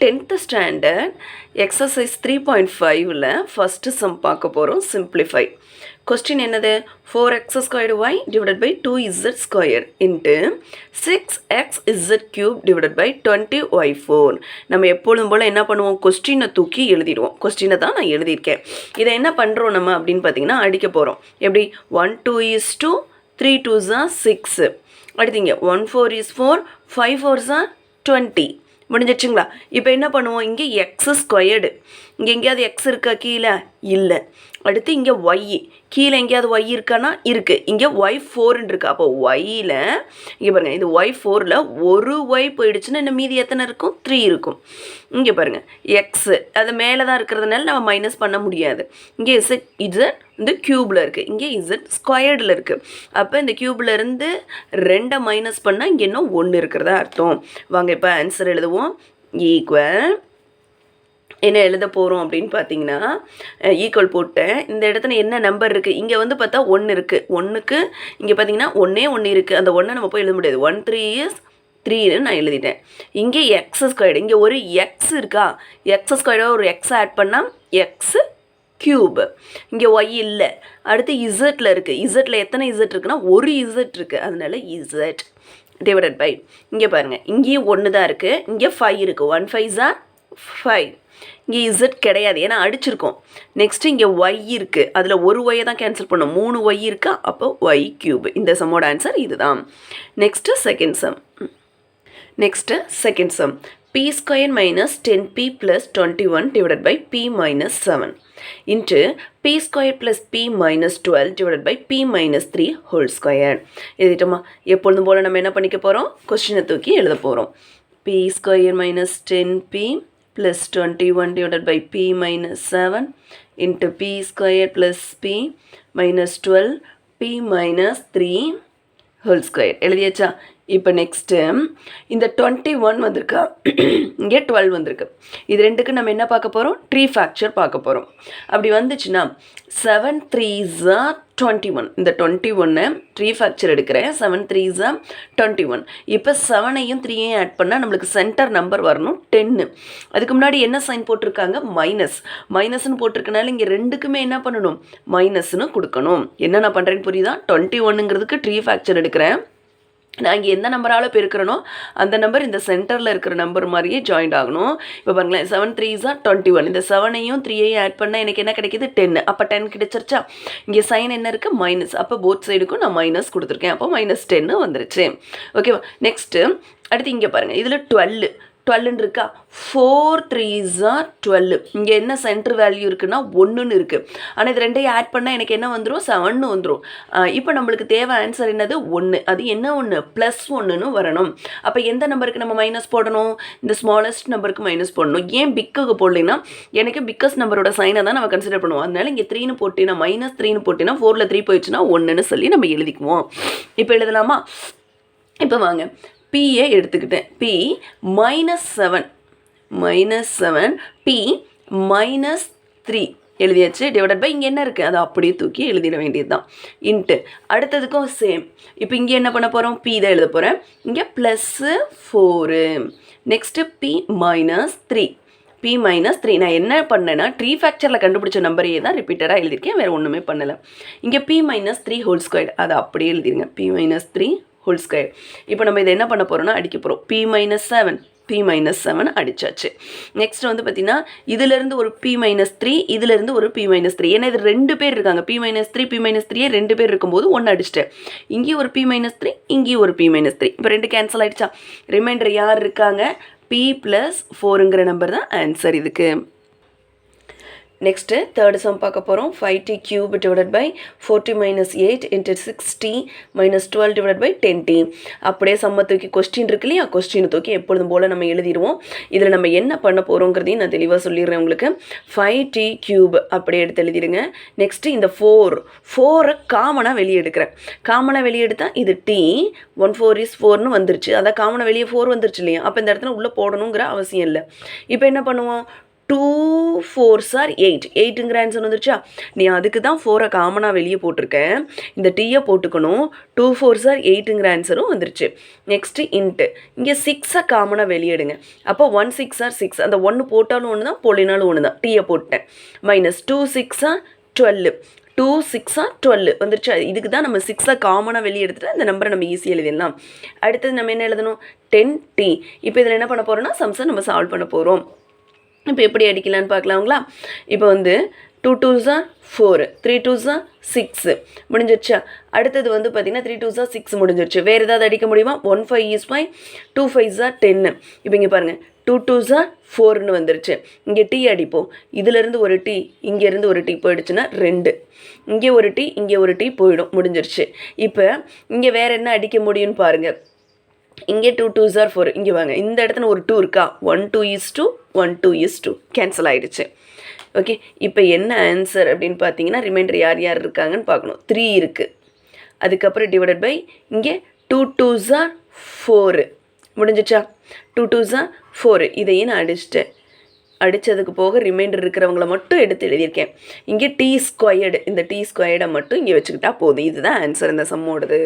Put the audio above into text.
10th standard exercise 3.5ல் first sum பார்க்க போகிறோம். சிம்பிளிஃபை. கொஸ்டின் என்னது? 4x² y divided by 2z² into 6xz³ divided by 20y4. நம்ம எப்பொழுதும் போல் என்ன பண்ணுவோம்? கொஸ்டினை தூக்கி எழுதிடுவோம். கொஸ்டினை தான் நான் எழுதியிருக்கேன். இதை என்ன பண்ணுறோம் நம்ம அப்படின்னு பார்த்தீங்கன்னா அடிக்க போகிறோம். எப்படி? 1 2 is 2, 3 2s are 6. அடுத்தீங்க 1 4 is 4, 5 4s are 20. முடிஞ்சிடுச்சுங்களா? இப்போ என்ன பண்ணுவோம்? இங்கே x². இங்கே எங்கேயாவது x இருக்கா கீழே? இல்லை. அடுத்து இங்கே ஒய். கீழே எங்கேயாவது ஒய் இருக்கானா? இருக்குது. இங்கே y4ன்னு இருக்குது. அப்போ ஒய்யில் இங்கே பாருங்கள், இது y4ல் ஒரு ஒய் போயிடுச்சுன்னா இன்னும் மீதி எத்தனை இருக்கும்? 3 இருக்கும். இங்கே பாருங்கள், எக்ஸு அது மேலே தான் இருக்கிறதுனால நம்ம மைனஸ் பண்ண முடியாது. இங்கே இசட் வந்து க்யூபில் இருக்குது, இங்கே z² இருக்குது. அப்போ இந்த க்யூப்லேருந்து 2 மைனஸ் பண்ணால் இங்கே இன்னும் 1 இருக்கிறதா அர்த்தம். வாங்க இப்போ ஆன்சர் எழுதுவோம். ஈக்குவல் என்ன எழுத போகிறோம் அப்படின்னு பார்த்தீங்கன்னா, ஈக்குவல் போட்டேன். இந்த இடத்துல என்ன நம்பர் இருக்குது? இங்கே வந்து பார்த்தா 1 இருக்குது. 1க்கு இங்கே பார்த்தீங்கன்னா 1 இருக்குது. அந்த 1 நம்ம போய் எழுத முடியாது. 1 3 is 3ன்னு நான் எழுதிட்டேன். இங்கே x². இங்கே ஒரு x இருக்கா? x² ஒரு x ஆட் பண்ணால் x³ இங்கே ஒய் இல்லை. அடுத்து இசட்டில் இருக்குது. இசட்டில் எத்தனை இசட் இருக்குன்னா ஒரு இசட் இருக்குது. அதனால இசட் டிவைடட் பை இங்கே பாருங்கள், இங்கேயும் 1 தான் இருக்குது. இங்கே 5 இருக்குது. 1 5s are 5. இங்கே இசட் கிடையாது, ஏன்னா அடிச்சிருக்கோம். நெக்ஸ்ட்டு இங்கே ஒய் இருக்குது. அதில் ஒரு ஒய்யை தான் கேன்சல் பண்ணோம். 3 ஒய் இருக்கா? அப்போ y³. இந்த சம்மோட ஆன்சர் இதுதான். Next second sum p² minus 10p plus 21 divided by p minus 7 into p² plus p minus 12 divided by p minus 3 whole square. எழுதிட்டோமா? எப்பொழுதும் போல் நம்ம என்ன பண்ணிக்க போகிறோம்? கொஸ்டினை தூக்கி எழுத போகிறோம். p² minus 10p plus 21 divided by p minus 7 into p² plus p minus 12 p minus 3 whole square. எழுதியாச்சா? இப்போ நெக்ஸ்ட்டு இந்த 21 வந்திருக்கா, இங்கே 12 வந்திருக்கு. இது ரெண்டுக்கு நம்ம என்ன பார்க்க போகிறோம்? ட்ரீ ஃபேக்சர் பார்க்க போகிறோம். அப்படி வந்துச்சுன்னா 7 3s are 21. இந்த 21 ட்ரீ ஃபேக்சர் எடுக்கிறேன். 7 3s are 21. இப்போ 7ஐயும் 3ஐயும் ஆட் பண்ணால் நம்மளுக்கு சென்டர் நம்பர் வரணும் 10. அதுக்கு முன்னாடி என்ன சைன் போட்டிருக்காங்க? மைனஸ்ன்னு போட்டிருக்கனால இங்கே ரெண்டுக்குமே என்ன பண்ணணும்? மைனஸ்ன்னு கொடுக்கணும். என்ன நான் பண்ணுறேன்னு புரியுதா? 21ங்கிறதுக்கு ட்ரீ ஃபேக்சர் எடுக்கிறேன். நான் இங்கே எந்த நம்பரால் பெருக்கிறனோ அந்த நம்பர் இந்த சென்டரில் இருக்கிற நம்பர் மாதிரியே ஜாயிண்ட் ஆகணும். இப்போ பாருங்களேன், 7 3s are 21. இந்த 7ஐயும் 3ஐயும் ஆட் பண்ணால் எனக்கு என்ன கிடைக்கிது? 10. அப்போ 10 கிடைச்சிருச்சா? இங்கே சைன் என்ன இருக்குது? மைனஸ். அப்போ போத் சைடுக்கும் நான் மைனஸ் கொடுத்துருக்கேன். அப்போ -10 வந்துருச்சு. ஓகேவா? நெக்ஸ்ட்டு அடுத்து இங்கே பாருங்கள், இதில் 12 இருக்கா? 4 3s are 12. இங்கே என்ன சென்டர் வேல்யூ இருக்குன்னா 1ன்னு இருக்குது. ஆனால் இது ரெண்டையும் ஆட் பண்ணால் எனக்கு என்ன வந்துடும்? 7ன்னு வந்துடும். இப்போ நம்மளுக்கு தேவை ஆன்சர் என்னது? 1. அது என்ன 1? +1ன்னு வரணும். அப்போ எந்த நம்பருக்கு நம்ம மைனஸ் போடணும்? இந்த ஸ்மாலஸ்ட் நம்பருக்கு மைனஸ் போடணும். ஏன் பிக்குக்கு போடலைன்னா, எனக்கு பிக்கஸ்ட் நம்பரோட சைனை தான் நம்ம கன்சிடர் பண்ணுவோம். அதனால இங்கே 3ன்னு போட்டினா -3ன்னு போட்டினா 4ல் 3 போயிடுச்சுன்னா 1ன்னு சொல்லி நம்ம எழுதிக்குவோம். இப்போ எழுதலாமா? இப்போ வாங்க, பிஏ எடுத்துக்கிட்டேன். p -7 p -3 எழுதியாச்சு. டிவைடட் பை இங்கே என்ன இருக்குது? அதை அப்படியே தூக்கி எழுதிட வேண்டியது தான். இன்ட்டு அடுத்ததுக்கும் சேம். இப்போ இங்கே என்ன பண்ண போகிறோம்? p தான் எழுத போகிறேன். இங்கே +4. Next p -3. p -3 நான் என்ன பண்ணேன்னா ட்ரீ ஃபேக்சரில் கண்டுபிடிச்ச நம்பரையே தான் ரிப்பீட்டடாக எழுதியிருக்கேன். வேறு ஒன்றுமே பண்ணலை. இங்கே p -3 ஹோல் ஸ்கொயர் அதை அப்படியே எழுதிருங்க. p -3 whole square. இப்போ நம்ம இதை என்ன பண்ண போகிறோம்னா அடிக்க போகிறோம். p -7 அடிச்சாச்சு. நெக்ஸ்ட் வந்து பார்த்தீங்கன்னா இதிலேருந்து ஒரு p -3, இதிலேருந்து ஒரு p -3. ஏன்னா இது 2 பேர் இருக்காங்க. p -3 p -3 2 பேர் இருக்கும்போது 1 அடிச்சிட்டேன். இங்கேயும் ஒரு p -3, இங்கேயும் ஒரு p -3. இப்போ 2 கேன்சல் ஆகிடுச்சா? ரிமைண்டர் யார் இருக்காங்க? p + 4ங்கிற நம்பர் தான் ஆன்சர் இதுக்கு. நெக்ஸ்ட்டு தேர்ட் சம் பார்க்க போகிறோம். 5t³ divided by 4t - 8 into 6t - 12 divided by 10t. அப்படியே சம்ம தூக்கி கொஸ்டின் இருக்கு இல்லையா? கொஸ்டினை தூக்கி எப்பொழுதும் போல் நம்ம எழுதிடுவோம். இதில் நம்ம என்ன பண்ண போகிறோங்கிறதையும் நான் தெளிவாக சொல்லிடுறேன் உங்களுக்கு. 5t³ அப்படியே எடுத்து எழுதிடுங்க. நெக்ஸ்ட்டு இந்த 4 காமனாக வெளியே எடுக்கிறேன். காமனாக வெளியே எடுத்தால் இது t 1 4 is 4ன்னு வந்துருச்சு. அதான் காமனாக வெளியே 4 வந்துருச்சு இல்லையா? அப்போ இந்த இடத்துல உள்ளே போடணுங்கிற அவசியம் இல்லை. இப்போ என்ன பண்ணுவோம்? 2 4s are 8 8ங்கிற ஆன்சர் வந்துருச்சா? நீ அதுக்கு தான் 4 காமனாக வெளியே போட்டிருக்கேன். இந்த டீயை போட்டுக்கணும். 2 4s are 8ங்கிற ஆன்சரும் வந்துருச்சு. நெக்ஸ்ட்டு இன்ட்டு இங்கே 6 காமனாக வெளியேடுங்க. அப்போ 1 6 are 6 அந்த 1 போட்டாலும் ஒன்று தான் போலினாலும் ஒன்று தான். டீயை போட்டேன். மைனஸ் 2 6 are 12 2 6 are 12 வந்துருச்சு. இதுக்கு தான் நம்ம 6 காமனாக வெளியே எடுத்துகிட்டு அந்த நம்பரை நம்ம ஈஸியாக எழுதிடலாம். அடுத்தது நம்ம என்ன எழுதணும்? 10t. இப்போ இதில் என்ன பண்ண போகிறோம்னா சம்ஸை நம்ம சால்வ் பண்ண போகிறோம். இப்போ எப்படி அடிக்கலான்னு பார்க்கலாங்களா? இப்போ வந்து 2 2s are 4 3 2s are 6 முடிஞ்சிருச்சா? அடுத்தது வந்து பார்த்திங்கன்னா 3 2s are 6 முடிஞ்சிருச்சு. வேறு ஏதாவது அடிக்க முடியுமா? 1 5 is 5 2 5s are 10. இப்போ இங்கே பாருங்கள் 2 2s are 4ன்னு வந்துருச்சு. இங்கே டீ அடிப்போம். இதிலேருந்து ஒரு டீ இங்கேருந்து ஒரு டீ போயிடுச்சுன்னா 2. இங்கே ஒரு டீ இங்கே ஒரு டீ போயிடும். முடிஞ்சிருச்சு. இப்போ இங்கே வேறு என்ன அடிக்க முடியும்னு பாருங்கள். இங்கே 2 2s are 4 இங்கே வாங்க. இந்த இடத்துல ஒரு 2 இருக்கா? 1 2 is 2 1 2 is 2 கேன்சல் ஆகிடுச்சு. ஓகே, இப்போ என்ன ஆன்சர் அப்படின்னு பார்த்தீங்கன்னா ரிமைண்டர் யார் யார் இருக்காங்கன்னு பார்க்கணும். 3 இருக்குது. அதுக்கப்புறம் டிவைடட் பை இங்கே 2 2s are 4 முடிஞ்சிச்சா? 2 2s are 4 இதையும் நான் அடிச்சிட்டேன். அடித்ததுக்கு போக ரிமைண்டர் இருக்கிறவங்கள மட்டும் எடுத்து எழுதியிருக்கேன். இங்கே t ஸ்கொயர்டு இந்த t ஸ்கொயர்டை மட்டும் இங்கே வச்சுக்கிட்டா போதும். இதுதான் ஆன்சர் இந்த சம்மோடது.